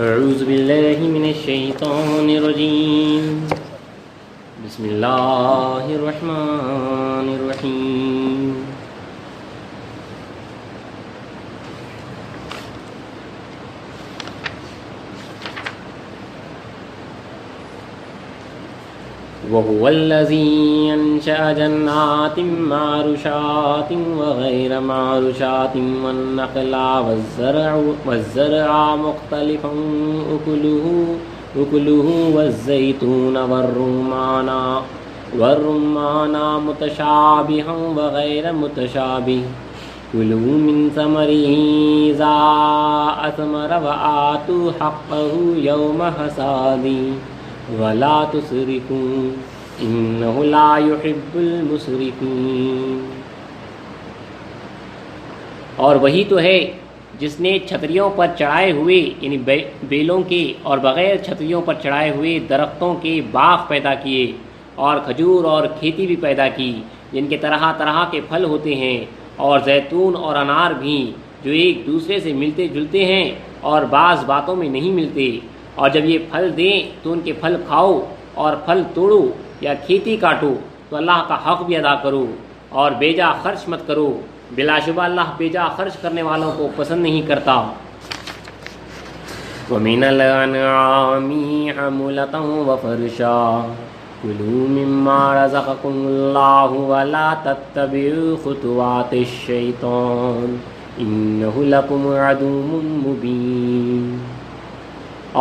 اعوذ باللہ من الشیطان الرجیم بسم اللہ الرحمن الرحیم وَهُوَ الَّذِي أَنشَأَ جَنَّاتٍ مَّعْرُوشَاتٍ وَغَيْرَ مَعْرُوشَاتٍ وَالنَّخْلَ وَالزَّرْعَ مُخْتَلِفًا أُكُلُهُ وَالزَّيْتُونَ وَالرُّمَّانَ مُتَشَابِهًا وَغَيْرَ مُتَشَابِهٍ كُلُوا مِن ثَمَرِهِ إِذَا أَثْمَرَ وَآتُوا حَقَّهُ يَوْمَ حَصَادِهِ وَلَا تُسْرِفُوا إِنَّهُ لَا يُحِبُّ الْمُسْرِفِينَ۔ اور وہی تو ہے جس نے چھتریوں پر چڑھائے ہوئے یعنی بیلوں کے اور بغیر چھتریوں پر چڑھائے ہوئے درختوں کے باغ پیدا کیے اور کھجور اور کھیتی بھی پیدا کی جن کے طرح طرح کے پھل ہوتے ہیں، اور زیتون اور انار بھی جو ایک دوسرے سے ملتے جلتے ہیں اور بعض باتوں میں نہیں ملتے، اور جب یہ پھل دیں تو ان کے پھل کھاؤ اور پھل توڑو یا کھیتی کاٹو تو اللہ کا حق بھی ادا کرو اور بیجا خرچ مت کرو، بلا شبہ اللہ بیجا خرچ کرنے والوں کو پسند نہیں کرتا۔ وَمِنَ الْأَنْعَامِ حَمُولَةً وَفَرْشًا كُلُوا مِمَّا رَزَقَكُمُ اللَّهُ وَلَا تَتَّبِعُوا خُطُوَاتِ الشَّيْطَانِ إِنَّهُ لَكُمْ عَدُوٌّ مُّبِينٌ۔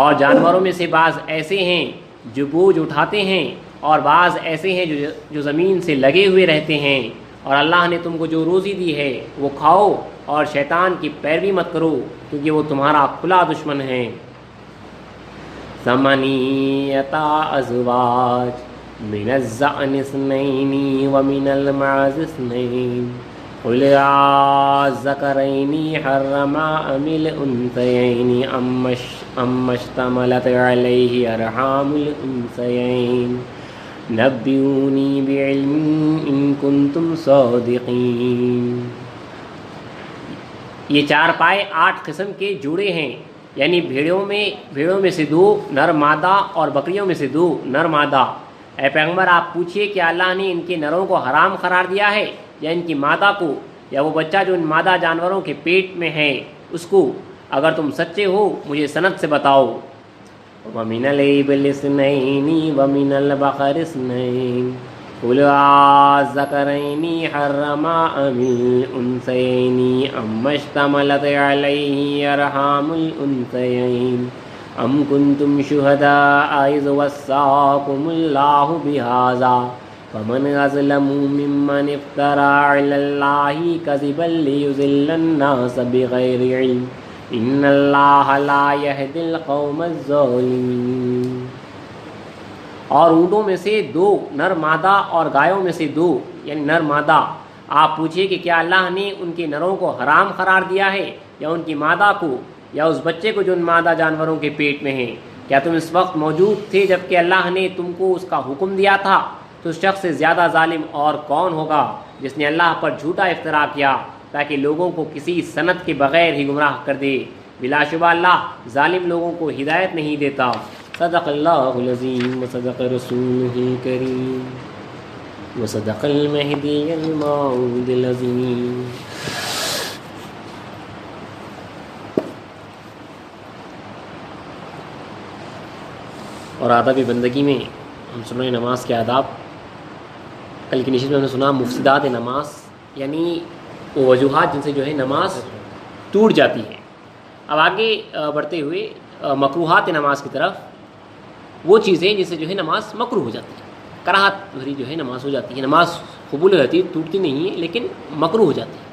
اور جانوروں میں سے بعض ایسے ہیں جو بوجھ اٹھاتے ہیں اور بعض ایسے ہیں جو زمین سے لگے ہوئے رہتے ہیں، اور اللہ نے تم کو جو روزی دی ہے وہ کھاؤ اور شیطان کی پیروی مت کرو کیونکہ وہ تمہارا کھلا دشمن ہے۔ ثمانیۃ ازواج من الضأن اثنین ومن المعز اثنین قل الذکرین حرم ام الانثیین ام اشتملت علیہ ارحام الانثیین نبئونی بعلم ان کنتم صادقین۔ یہ چار پائے 8 قسم کے جوڑے ہیں، یعنی بھیڑوں میں سے 2 نر مادہ اور بکریوں میں سے 2 نر مادہ۔ اے پیغمبر آپ پوچھئے کہ اللہ نے ان کے نروں کو حرام قرار دیا ہے یا ان کی مادہ کو، یا وہ بچہ جو ان مادہ جانوروں کے پیٹ میں ہے اس کو؟ اگر تم سچے ہو مجھے سند سے بتاؤ۔ وَمِنَ الْإِبِلِ اثْنَيْنِ وَمِنَ الْبَقَرِ اثْنَيْنِ قُلْ الذَّكَرَيْنِ حَرَّمَ أَمِ الْأُنثَيَيْنِ أَمَّ اشْتَمَلَتْ عَلَيْهِ أَرْحَامُ الْأُنثَيَيْنِ أَمْ كُنْتُمْ شُهَدَاءَ إِذْ وَصَّاكُمُ اللَّهُ بِهَذَا فَمَنْ أَظْلَمُ مِمَّنِ افْتَرَىٰ عَلَى اللَّهِ كَذِبًا لِيُضِلَّ النَّاسَ بِغَيْرِ عِلْمٍ ان اللہ لا یہدی القوم الظالمین۔ اور اونٹوں میں سے 2 نر مادہ اور گایوں میں سے 2 یعنی نر مادہ۔ آپ پوچھئے کہ کیا اللہ نے ان کے نروں کو حرام قرار دیا ہے یا ان کی مادہ کو، یا اس بچے کو جو ان مادہ جانوروں کے پیٹ میں ہے؟ کیا تم اس وقت موجود تھے جب کہ اللہ نے تم کو اس کا حکم دیا تھا؟ تو اس شخص سے زیادہ ظالم اور کون ہوگا جس نے اللہ پر جھوٹا افترا کیا تاکہ لوگوں کو کسی سند کے بغیر ہی گمراہ کر دے۔ بلا شبہ اللہ ظالم لوگوں کو ہدایت نہیں دیتا۔ صدق اللہ العظیم وصدق رسولہ الکریم وصدق المہدی الموعود العظیم۔ اور آداب بندگی میں ہم سن رہے ہیں نماز کے آداب۔ کل کی نشست میں ہم نے سنا مفسدات نماز، یعنی وہ وجوہات جن سے جو ہے نماز ٹوٹ جاتی ہے۔ اب آگے بڑھتے ہوئے مکروہات نماز کی طرف، وہ چیزیں جن سے جو ہے نماز مکروہ ہو جاتی ہے، کراہت بھری جو ہے نماز ہو جاتی ہے، نماز قبول ہو جاتی ہے، ٹوٹتی نہیں ہے لیکن مکروہ ہو جاتی ہے۔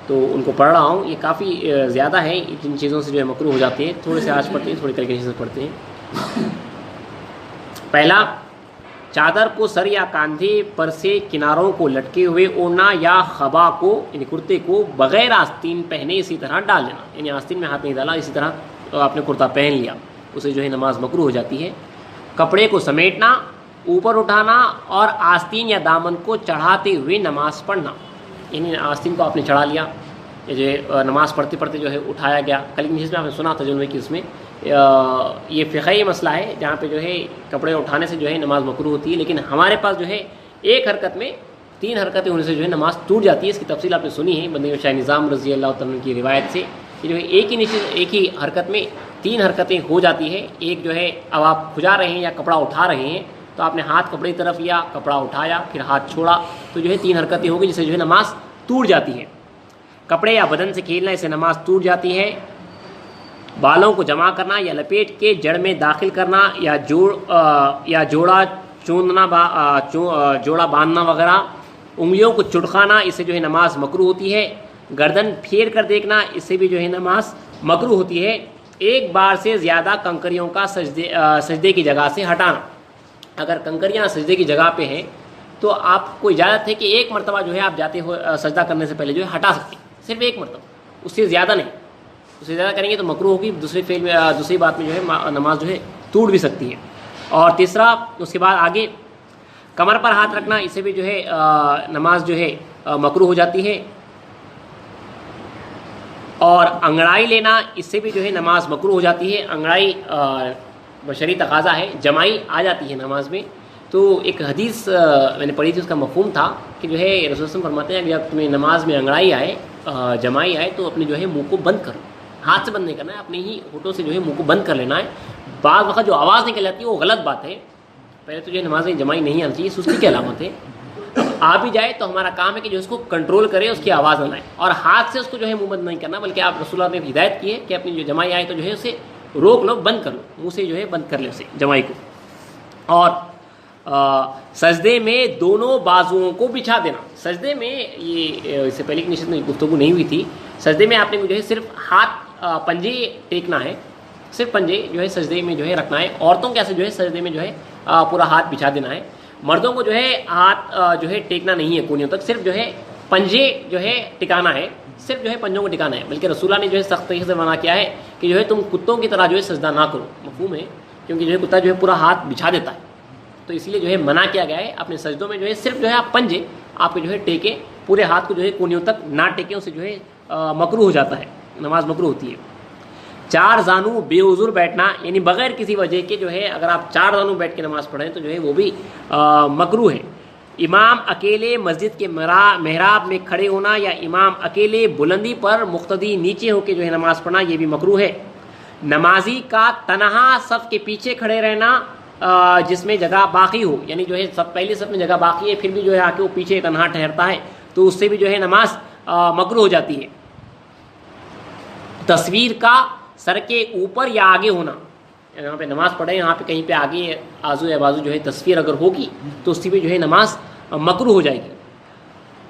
تو ان کو پڑھ رہا ہوں، یہ کافی زیادہ ہے جن چیزوں سے جو ہے مکروہ ہو جاتے ہیں۔ تھوڑے سے آج پڑھتے ہیں، تھوڑی طریقے سے پڑھتے ہیں۔ پہلا، چادر کو سر یا کاندھے پر سے کناروں کو لٹکے ہوئے اوڑھنا یا خبا کو یعنی کرتے کو بغیر آستین پہنے اسی طرح ڈال لینا، یعنی آستین میں ہاتھ نہیں ڈالا، اسی طرح آپ نے کرتا پہن لیا، اسے جو ہے نماز مکروہ ہو جاتی ہے۔ کپڑے کو سمیٹنا، اوپر اٹھانا اور آستین یا دامن کو چڑھاتے ہوئے نماز پڑھنا، یعنی آستین کو آپ نے چڑھا لیا، یہ جو نماز پڑھتے پڑھتے جو ہے اٹھایا گیا۔ کل کی نشست میں آپ نے سنا ترجمے کی اس میں یہ فقہی مسئلہ ہے جہاں پہ جو ہے کپڑے اٹھانے سے جو ہے نماز مکروہ ہوتی ہے، لیکن ہمارے پاس جو ہے ایک حرکت میں 3 حرکتیں ہونے سے جو ہے نماز ٹوٹ جاتی ہے۔ اس کی تفصیل آپ نے سنی ہے بندے شاہ نظام رضی اللہ تعالیٰ کی روایت سے کہ جو ہے ایک ہی حرکت میں 3 حرکتیں ہو جاتی ہے۔ ایک جو ہے اب آپ کھجا رہے ہیں یا کپڑا اٹھا رہے ہیں تو آپ نے ہاتھ کپڑے کی طرف لیا، کپڑا اٹھایا، پھر ہاتھ چھوڑا، تو جو ہے 3 حرکتیں ہو گئی جس سے جو ہے نماز ٹوٹ جاتی ہے۔ کپڑے یا بدن سے کھیلنا، اس سے نماز ٹوٹ جاتی ہے۔ بالوں کو جمع کرنا یا لپیٹ کے جڑ میں داخل کرنا یا جوڑا چوندنا جوڑا باندھنا وغیرہ، انگلیوں کو چڑکانا، اس سے جو ہے نماز مکروہ ہوتی ہے۔ گردن پھیر کر دیکھنا، اس سے بھی جو ہے نماز مکروہ ہوتی ہے۔ ایک بار سے زیادہ کنکریوں کا سجدے کی جگہ سے ہٹانا، اگر کنکریاں سجدے کی جگہ پہ ہیں تو آپ کو اجازت ہے کہ ایک مرتبہ جو ہے آپ جاتے ہو سجدہ کرنے سے پہلے جو ہے ہٹا سکتے ہیں، صرف ایک مرتبہ، اس سے زیادہ نہیں۔ اس سے زیادہ کریں گے تو مکروہ ہوگی، دوسری بات میں جو ہے نماز جو ہے ٹوٹ بھی سکتی ہے۔ اور تیسرا، اس کے بعد آگے کمر پر ہاتھ رکھنا، اس سے بھی جو ہے نماز جو ہے مکروہ ہو جاتی ہے۔ اور انگڑائی لینا، اس سے بھی جو ہے نماز مکروہ ہو جاتی ہے۔ انگڑائی بشری تقاضا ہے، جمائی آ جاتی ہے نماز میں۔ تو ایک حدیث میں نے پڑھی تھی، اس کا مفہوم تھا کہ جو ہے رسول اللہ فرماتے ہیں کہ جب تمہیں نماز میں انگڑائی آئے، جمائی آئے، تو اپنے جو ہے منہ کو بند کرو، ہاتھ سے بند نہیں کرنا ہے، اپنے ہی ہونٹوں سے جو ہے منہ کو بند کر لینا ہے۔ بعض وقت جو آواز نکل جاتی ہے وہ غلط بات ہے، پہلے تو جو ہے نماز میں جمائی نہیں آنی چاہیے، سستی کی علامت ہے۔ آ بھی جائے تو ہمارا کام ہے کہ جو اس کو کنٹرول کرے، اس کی آواز نہ لائے، اور ہاتھ سے اس کو جو ہے منہ بند نہیں کرنا، بلکہ آپ رسول اللہ نے ہدایت کی ہے کہ اپنی جو جمائی آئے تو جو ہے اسے روک لو، بند کر لو، منہ سے جو ہے بند کر لے اسے جمائی کو۔ اور سجدے میں دونوں بازوؤں کو بچھا دینا، سجدے میں یہ اس سے پہلے کی نشست میں گفتگو نہیں ہوئی تھی، سجدے میں آپ نے جو ہے صرف ہاتھ پنجے ٹیکنا ہے، صرف پنجے جو ہے سجدے میں جو ہے رکھنا ہے۔ عورتوں کے ایسے جو ہے سجدے میں جو ہے پورا ہاتھ بچھا دینا ہے۔ مردوں کو جو ہے ہاتھ جو ہے ٹیکنا نہیں ہے کونیوں تک، صرف جو ہے پنجے جو ہے ٹکانا ہے، صرف جو ہے پنجوں کو ٹکانا ہے۔ بلکہ رسول اللہ نے جو ہے سخت طریقے سے منع کیا ہے کہ جو ہے تم کتوں کی طرح جو ہے سجدہ نہ کرو، مفہوم ہے، کیونکہ جو ہے کتا جو ہے پورا ہاتھ بچھا دیتا ہے، تو اس لیے جو ہے منع کیا گیا ہے اپنے سجدوں میں جو ہے صرف جو ہے آپ پنجے آپ کے جو ہے ٹیکیں، پورے ہاتھ کو جو ہے کونیوں تک نہ ٹیکیں، اسے جو ہے مکروہ ہو جاتا ہے، نماز مکروہ ہوتی ہے۔ 4 زانو بے عذر بیٹھنا، یعنی بغیر کسی وجہ کے جو ہے اگر آپ 4 زانو بیٹھ کے نماز پڑھیں تو جو ہے وہ بھی مکروہ ہے۔ امام اکیلے مسجد کے محراب میں کھڑے ہونا یا امام اکیلے بلندی پر مقتدی نیچے ہو کے جو ہے نماز پڑھنا، یہ بھی مکروہ ہے۔ نمازی کا تنہا صف کے پیچھے کھڑے رہنا جس میں جگہ باقی ہو، یعنی جو ہے پہلی صف میں جگہ باقی ہے پھر بھی جو ہے آ کے وہ پیچھے تنہا ٹھہرتا ہے تو اس سے بھی جو ہے نماز مکروہ ہو جاتی ہے۔ تصویر کا سر کے اوپر یا آگے ہونا، یہاں پہ نماز پڑھیں، یہاں پہ کہیں پہ آگے آزو یا بازو جو ہے تصویر اگر ہوگی تو اس سے بھی جو ہے نماز مکروہ ہو جائے گی۔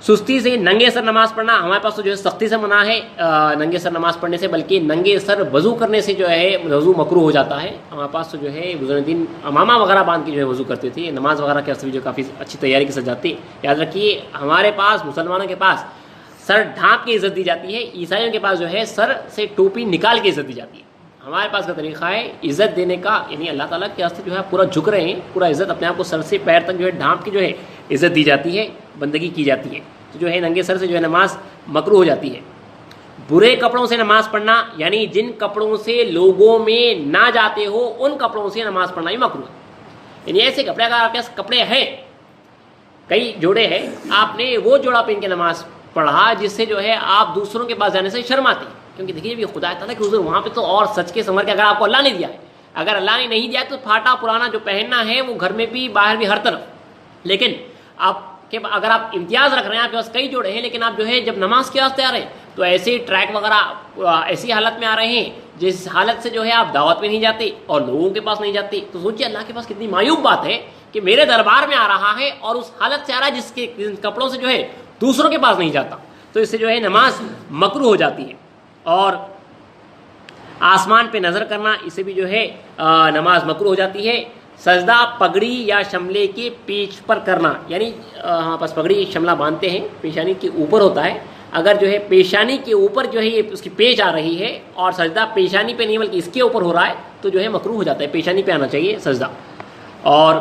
سستی سے ننگے سر نماز پڑھنا، ہمارے پاس تو جو ہے سختی سے منع ہے ننگے سر نماز پڑھنے سے، بلکہ ننگے سر وضو کرنے سے جو ہے وضو مکروہ ہو جاتا ہے۔ ہمارے پاس تو جو ہے بزرگ دین امامہ وغیرہ باندھ کے جو ہے وضو کرتے تھے، نماز وغیرہ کے بھی جو کافی اچھی تیاری کے ساتھ جاتے۔ یاد رکھیے ہمارے پاس مسلمانوں کے پاس سر ڈھانپ کے عزت دی جاتی ہے، عیسائیوں کے پاس جو ہے سر سے ٹوپی نکال کے عزت دی جاتی ہے۔ ہمارے پاس کا طریقہ ہے عزت دینے کا، یعنی اللہ تعالیٰ کے واسطے جو ہے پورا جھک رہے ہیں، پورا عزت اپنے آپ کو سر سے پیر تک جو ہے ڈھانپ کے جو ہے عزت دی جاتی ہے، بندگی کی جاتی ہے، تو جو ہے ننگے سر سے جو ہے نماز مکروہ ہو جاتی ہے۔ برے کپڑوں سے نماز پڑھنا، یعنی جن کپڑوں سے لوگوں میں نہ جاتے ہو ان کپڑوں سے نماز پڑھنا ہی مکروہ ہے۔ یعنی ایسے کپڑے، اگر آپ کے پاس کپڑے ہیں، کئی جوڑے ہیں، آپ نے وہ جوڑا پہن کے نماز پڑھا جس سے جو ہے آپ دوسروں کے پاس جانے سے شرماتے ہیں، کیونکہ دیکھیے بھی خدا تعالیٰ کہ حضور وہاں پہ تو اور سچ کے سنور کے اگر آپ کو اللہ نے دیا ہے، اگر اللہ نے نہیں دیا تو پھاٹا پرانا جو پہننا ہے وہ گھر میں بھی باہر بھی ہر طرف، لیکن آپ کہ اگر آپ امتیاز رکھ رہے ہیں، آپ کے پاس کئی جوڑے ہیں، لیکن آپ جو ہے جب نماز کے واسطے آ رہے ہیں تو ایسے ٹریک وغیرہ ایسی حالت میں آ رہے ہیں جس حالت سے جو ہے آپ دعوت میں نہیں جاتے اور لوگوں کے پاس نہیں جاتے، تو سوچیے اللہ کے پاس کتنی معیوب بات ہے کہ میرے دربار میں آ رہا ہے اور اس حالت سے آ رہا ہے جس کے کپڑوں سے جو ہے دوسروں کے پاس نہیں جاتا، تو اس سے جو ہے نماز مکروہ ہو جاتی ہے۔ اور آسمان پہ نظر کرنا، اسے بھی جو ہے نماز مکروہ ہو جاتی ہے۔ سجدہ پگڑی یا شملے کے پیچ پر کرنا، یعنی ہاں بس پگڑی شملہ باندھتے ہیں، پیشانی کے اوپر ہوتا ہے، اگر جو ہے پیشانی کے اوپر جو ہے یہ اس کی پیچ آ رہی ہے اور سجدہ پیشانی پہ نہیں بلکہ اس کے اوپر ہو رہا ہے تو جو ہے مکروہ ہو جاتا ہے، پیشانی پہ آنا چاہیے سجدہ۔ اور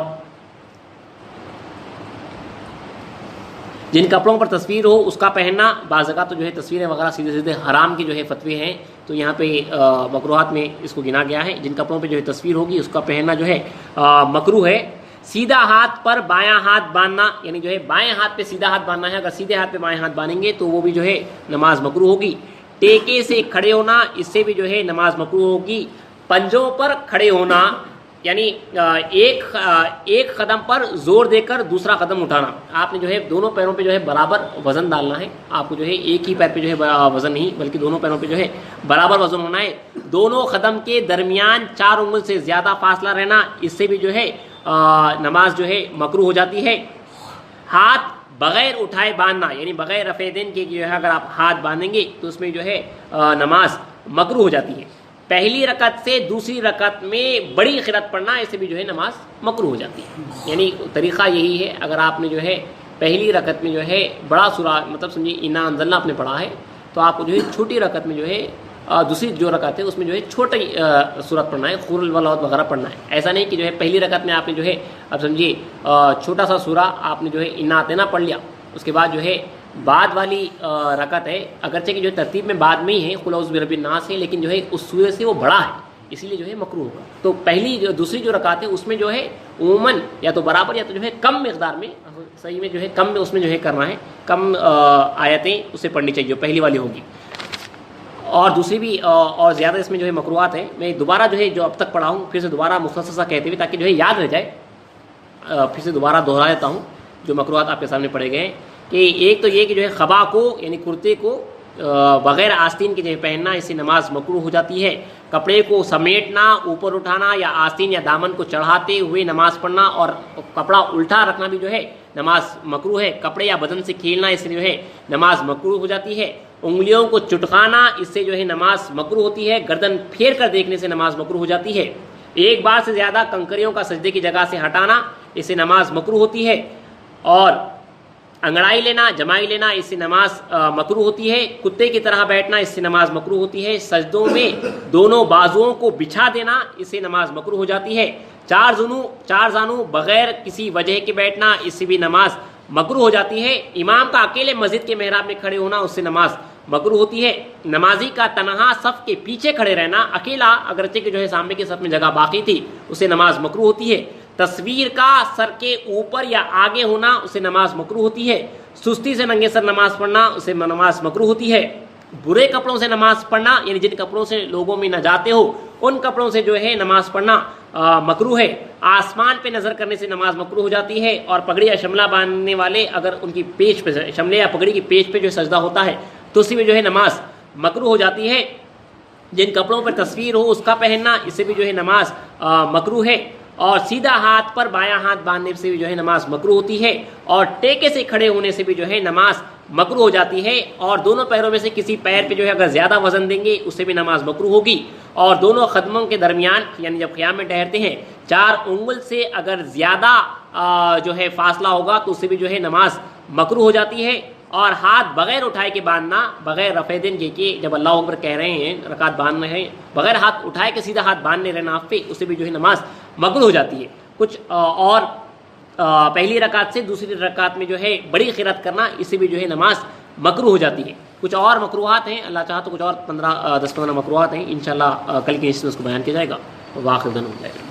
جن کپڑوں پر تصویر ہو اس کا پہننا، بعض جگہ تو جو ہے تصویریں وغیرہ سیدھے سیدھے حرام کے جو ہے فتوے ہیں، تو یہاں پہ مکروہات میں اس کو گنا گیا ہے. جن کپڑوں پہ جو ہے تصویر ہوگی اس کا پہننا جو ہے مکروہ ہے. سیدھا ہاتھ پر بایاں ہاتھ باندھنا، یعنی جو ہے بائیں ہاتھ پہ سیدھا ہاتھ باندھنا ہے، اگر سیدھے ہاتھ پہ بائیں ہاتھ باندھیں گے تو وہ بھی جو ہے نماز مکروہ ہوگی. ٹیکے سے کھڑے ہونا، اس سے بھی جو ہے نماز مکروہ ہوگی. پنجوں پر کھڑے ہونا، یعنی ایک قدم پر زور دے کر دوسرا قدم اٹھانا. آپ نے جو ہے دونوں پیروں پہ جو ہے برابر وزن ڈالنا ہے. آپ کو جو ہے ایک ہی پیر پہ جو ہے وزن نہیں بلکہ دونوں پیروں پہ جو ہے برابر وزن ہونا ہے. دونوں قدم کے درمیان 4 انگل سے زیادہ فاصلہ رہنا، اس سے بھی جو ہے نماز جو ہے مکروہ ہو جاتی ہے. ہاتھ بغیر اٹھائے باندھنا، یعنی بغیر رفع دین کے جو ہے اگر آپ ہاتھ باندھیں گے تو اس میں جو ہے نماز مکروہ ہو جاتی ہے. پہلی رکعت سے دوسری رکعت میں بڑی قرات پڑھنا، اس سے بھی جو ہے نماز مکروہ ہو جاتی ہے. یعنی طریقہ یہی ہے، اگر آپ نے جو ہے پہلی رکعت میں جو ہے بڑا سورہ مطلب سمجھیے انا انزلنا آپ نے پڑھا ہے، تو آپ کو جو ہے چھوٹی رکعت میں جو ہے دوسری جو رکعت ہے اس میں جو ہے چھوٹی سورت پڑھنا ہے، قل والعوذ وغیرہ پڑھنا ہے. ایسا نہیں کہ جو ہے پہلی رکعت میں آپ نے جو ہے اب سمجھیے چھوٹا سا سورہ آپ نے جو ہے انا اعطینا پڑھ لیا، اس کے بعد جو ہے بعد والی رکعت ہے، اگرچہ کہ جو ترتیب میں بعد میں ہی ہے قل اعوذ برب الناس ہے، لیکن جو ہے اس سورہ سے وہ بڑا ہے، اسی لیے جو ہے مکروہ ہوگا. تو دوسری جو رکعت ہے اس میں جو ہے عموماً یا تو برابر یا تو جو ہے کم مقدار میں، صحیح میں جو ہے کم میں اس میں جو ہے کرنا ہے، کم آیتیں اسے پڑھنی چاہیے جو پہلی والی ہوگی. اور دوسری بھی اور زیادہ اس میں جو ہے مکروہات ہیں. میں دوبارہ جو ہے جو اب تک پڑھا ہوں پھر سے دوبارہ مختصر سا کہتے ہوئے تاکہ جو ہے یاد رہ جائے، پھر سے دوبارہ دہرا دیتا ہوں جو مکروہات آپ کے سامنے پڑھے گئے ہیں. کہ ایک تو یہ کہ جو ہے خبا کو یعنی کرتے کو بغیر آستین کے جو ہے پہننا، اس سے نماز مکروہ ہو جاتی ہے. کپڑے کو سمیٹنا، اوپر اٹھانا یا آستین یا دامن کو چڑھاتے ہوئے نماز پڑھنا اور کپڑا الٹا رکھنا بھی جو ہے نماز مکروہ ہے. کپڑے یا بدن سے کھیلنا، اس سے جو ہے نماز مکروہ ہو جاتی ہے. انگلیوں کو چٹکانا، اس سے جو ہے نماز مکروہ ہوتی ہے. گردن پھیر کر دیکھنے سے نماز مکروہ ہو جاتی ہے. ایک بار سے زیادہ کنکریوں کا سجدے کی جگہ سے ہٹانا، اس سے نماز مکروہ ہوتی ہے. اور انگڑائی لینا، جمائی لینا، اس سے نماز مکروہ ہوتی ہے. کتے کی طرح بیٹھنا، اس سے نماز مکروہ ہوتی ہے. سجدوں میں دونوں بازوؤں کو بچھا دینا، اس سے نماز مکروہ ہو جاتی ہے. چار زانو بغیر کسی وجہ کے بیٹھنا، اس سے بھی نماز مکروہ ہو جاتی ہے. امام کا اکیلے مسجد کے محراب میں کھڑے ہونا، اس سے نماز مکروہ ہوتی ہے. نمازی کا تنہا صف کے پیچھے کھڑے رہنا، اکیلا اگرچہ کہ جو ہے سامنے کے صف میں جگہ باقی تھی، اسے نماز مکروہ ہوتی ہے. تصویر کا سر کے اوپر یا آگے ہونا، اسے نماز مکروہ ہوتی ہے. سستی سے ننگے سر نماز پڑھنا، اسے نماز مکروہ ہوتی ہے. برے کپڑوں سے نماز پڑھنا، یعنی جن کپڑوں سے لوگوں میں نہ جاتے ہو ان کپڑوں سے جو ہے نماز پڑھنا مکروہ ہے. آسمان پہ نظر کرنے سے نماز مکروہ ہو جاتی ہے. اور پگڑی یا شملہ باندھنے والے اگر ان کی پیٹھ پہ شملے یا پگڑی کی پیٹھ پہ جو سجدہ ہوتا ہے تو اسی میں جو ہے نماز مکروہ ہو جاتی ہے. جن کپڑوں پر تصویر ہو اس کا پہننا، اس سے بھی جو ہے نماز مکروہ ہے. اور سیدھا ہاتھ پر بایاں ہاتھ باندھنے سے بھی جو ہے نماز مکروہ ہوتی ہے. اور ٹیکے سے کھڑے ہونے سے بھی جو ہے نماز مکروہ ہو جاتی ہے. اور دونوں پیروں میں سے کسی پیر پہ جو ہے اگر زیادہ وزن دیں گے اس سے بھی نماز مکروہ ہوگی. اور دونوں قدموں کے درمیان یعنی جب قیام میں ٹہرتے ہیں 4 انگل سے اگر زیادہ جو ہے فاصلہ ہوگا تو اس سے بھی جو ہے نماز مکروہ ہو جاتی ہے. اور ہاتھ بغیر اٹھائے کے باندھنا، بغیر رفع دین کے کہ جب اللہ اکبر کہہ رہے ہیں رکعت باندھ رہے ہیں بغیر ہاتھ اٹھائے کے سیدھا ہاتھ باندھنے رہنا آپ پہ، اس سے بھی جو ہے نماز مکروہ ہو جاتی ہے. کچھ اور پہلی رکعت سے دوسری رکعت میں جو ہے بڑی قرات کرنا، اس سے بھی جو ہے نماز مکروہ ہو جاتی ہے. کچھ اور مکروہات ہیں، اللہ چاہا تو کچھ اور 10-15 مکروہات ہیں، انشاءاللہ کل کی اس میں اس کو بیان کیا جائے گا. واخر دعوانا